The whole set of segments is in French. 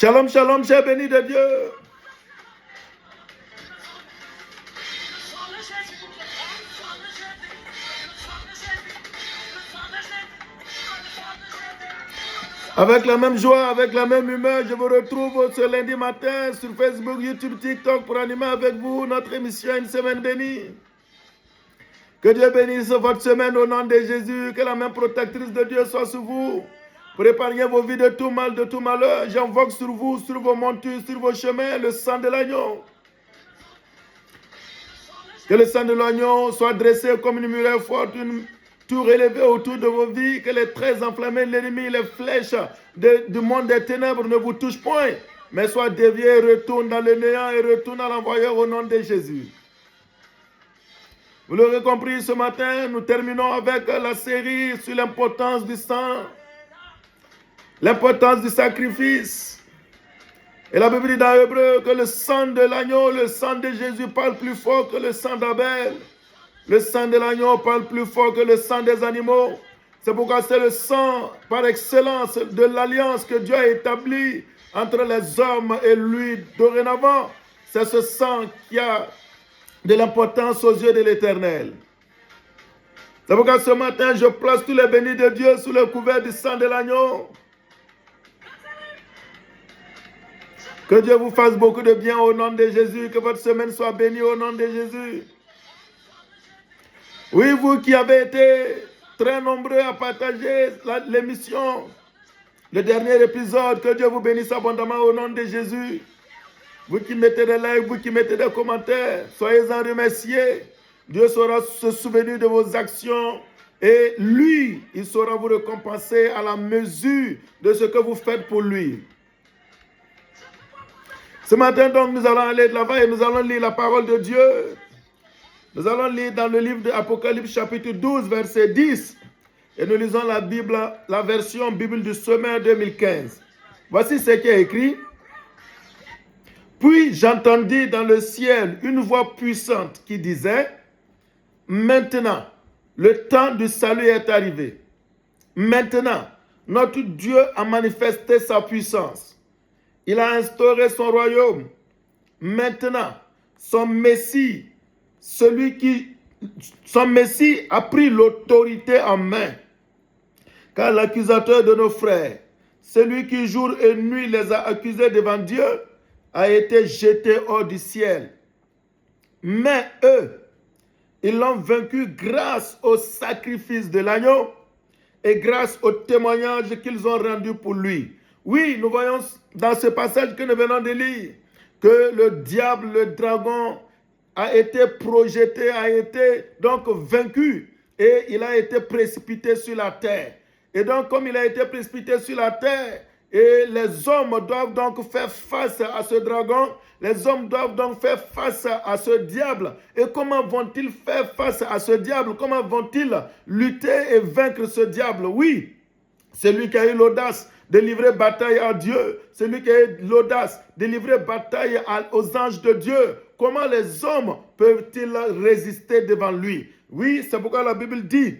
Shalom, shalom, chers bénis de Dieu. Avec la même joie, avec la même humeur, je vous retrouve ce lundi matin sur Facebook, YouTube, TikTok pour animer avec vous notre émission Une semaine bénie. Que Dieu bénisse votre semaine au nom de Jésus. Que la main protectrice de Dieu soit sur vous. Pour épargner vos vies de tout mal, de tout malheur. J'invoque sur vous, sur vos montures, sur vos chemins, le sang de l'agneau. Que le sang de l'agneau soit dressé comme une muraille forte, une tour élevée autour de vos vies. Que les traits enflammés de l'ennemi, les flèches du monde des ténèbres ne vous touchent point, mais soient déviés et retournent dans le néant et retournent à l'envoyeur au nom de Jésus. Vous l'aurez compris, ce matin, nous terminons avec la série sur l'importance du sang, l'importance du sacrifice. Et la Bible dit dans Hébreu que le sang de l'agneau, le sang de Jésus parle plus fort que le sang d'Abel. Le sang de l'agneau parle plus fort que le sang des animaux. C'est pourquoi c'est le sang par excellence de l'alliance que Dieu a établie entre les hommes et lui dorénavant. C'est ce sang qui a de l'importance aux yeux de l'Éternel. C'est pourquoi ce matin, je place tous les bénis de Dieu sous le couvert du sang de l'agneau. Que Dieu vous fasse beaucoup de bien au nom de Jésus. Que votre semaine soit bénie au nom de Jésus. Oui, vous qui avez été très nombreux à partager l'émission, le dernier épisode, que Dieu vous bénisse abondamment au nom de Jésus. Vous qui mettez des likes, vous qui mettez des commentaires, soyez-en remerciés. Dieu saura se souvenir de vos actions et lui, il saura vous récompenser à la mesure de ce que vous faites pour lui. Ce matin, donc, nous allons aller de l'avant et nous allons lire la parole de Dieu. Nous allons lire dans le livre de Apocalypse chapitre 12, verset 10. Et nous lisons la Bible, la version Bible du Semeur 2015. Voici ce qui est écrit. Puis j'entendis dans le ciel une voix puissante qui disait, « Maintenant, le temps du salut est arrivé. Maintenant, notre Dieu a manifesté sa puissance. Il a instauré son royaume. Maintenant, son Messie a pris l'autorité en main. Car l'accusateur de nos frères, celui qui jour et nuit les a accusés devant Dieu, a été jeté hors du ciel. Mais eux, ils l'ont vaincu grâce au sacrifice de l'agneau et grâce au témoignage qu'ils ont rendu pour lui. Oui, nous voyons dans ce passage que nous venons de lire que le diable, le dragon, a été projeté, a été donc vaincu et il a été précipité sur la terre. Et donc, comme il a été précipité sur la terre, et les hommes doivent donc faire face à ce dragon, les hommes doivent donc faire face à ce diable. Et comment vont-ils faire face à ce diable? Comment vont-ils lutter et vaincre ce diable? Oui, c'est lui qui a eu l'audace de livrer bataille à Dieu. C'est lui qui a eu l'audace de livrer bataille aux anges de Dieu. Comment les hommes peuvent-ils résister devant lui? Oui, c'est pourquoi la Bible dit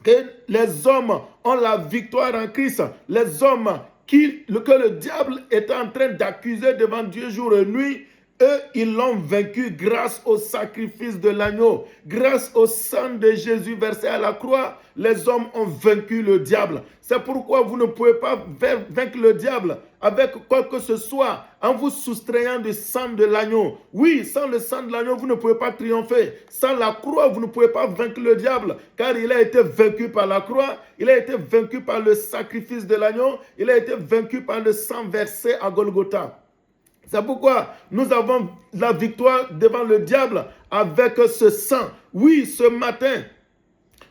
que les hommes ont la victoire en Christ. Les hommes que le diable est en train d'accuser devant Dieu jour et nuit, eux, ils l'ont vaincu grâce au sacrifice de l'agneau. Grâce au sang de Jésus versé à la croix, les hommes ont vaincu le diable. C'est pourquoi vous ne pouvez pas vaincre le diable avec quoi que ce soit en vous soustrayant du sang de l'agneau. Oui, sans le sang de l'agneau, vous ne pouvez pas triompher. Sans la croix, vous ne pouvez pas vaincre le diable, car il a été vaincu par la croix, il a été vaincu par le sacrifice de l'agneau, il a été vaincu par le sang versé à Golgotha. C'est pourquoi nous avons la victoire devant le diable avec ce sang. Oui, ce matin,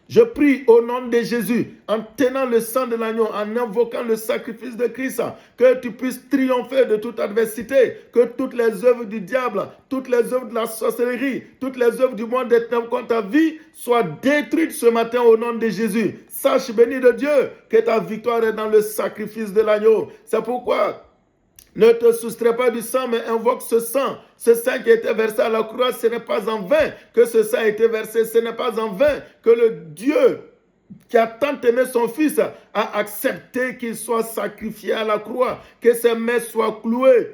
je prie au nom de Jésus, en tenant le sang de l'agneau, en invoquant le sacrifice de Christ, que tu puisses triompher de toute adversité, que toutes les œuvres du diable, toutes les œuvres de la sorcellerie, toutes les œuvres du monde des ténèbres contre ta vie soient détruites ce matin au nom de Jésus. Sache, béni de Dieu, que ta victoire est dans le sacrifice de l'agneau. C'est pourquoi ne te soustrais pas du sang, mais invoque ce sang. Ce sang qui a été versé à la croix, ce n'est pas en vain que ce sang a été versé. Ce n'est pas en vain que le Dieu qui a tant aimé son Fils, a accepté qu'il soit sacrifié à la croix, que ses mains soient clouées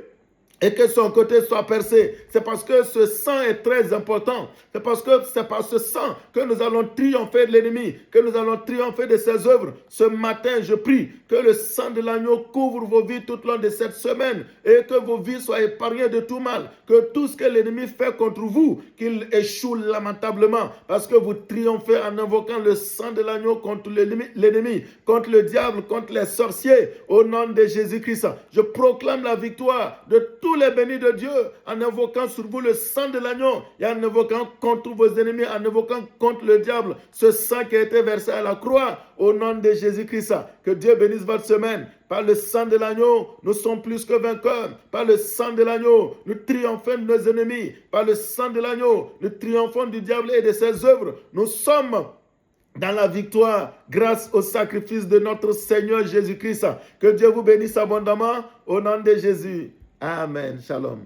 et que son côté soit percé. C'est parce que ce sang est très important. C'est parce que c'est par ce sang que nous allons triompher de l'ennemi, que nous allons triompher de ses œuvres. Ce matin, je prie que le sang de l'agneau couvre vos vies tout au long de cette semaine et que vos vies soient épargnées de tout mal. Que tout ce que l'ennemi fait contre vous, qu'il échoue lamentablement parce que vous triomphez en invoquant le sang de l'agneau contre l'ennemi, contre le diable, contre les sorciers. Au nom de Jésus-Christ, je proclame la victoire de tous les bénis de Dieu en invoquant sur vous le sang de l'agneau et en invoquant contre vos ennemis, en invoquant contre le diable ce sang qui a été versé à la croix au nom de Jésus-Christ. Que Dieu bénisse votre semaine. Par le sang de l'agneau, nous sommes plus que vainqueurs. Par le sang de l'agneau, nous triomphons de nos ennemis. Par le sang de l'agneau, nous triomphons du diable et de ses œuvres. Nous sommes dans la victoire grâce au sacrifice de notre Seigneur Jésus-Christ. Que Dieu vous bénisse abondamment au nom de Jésus. Amen. Shalom.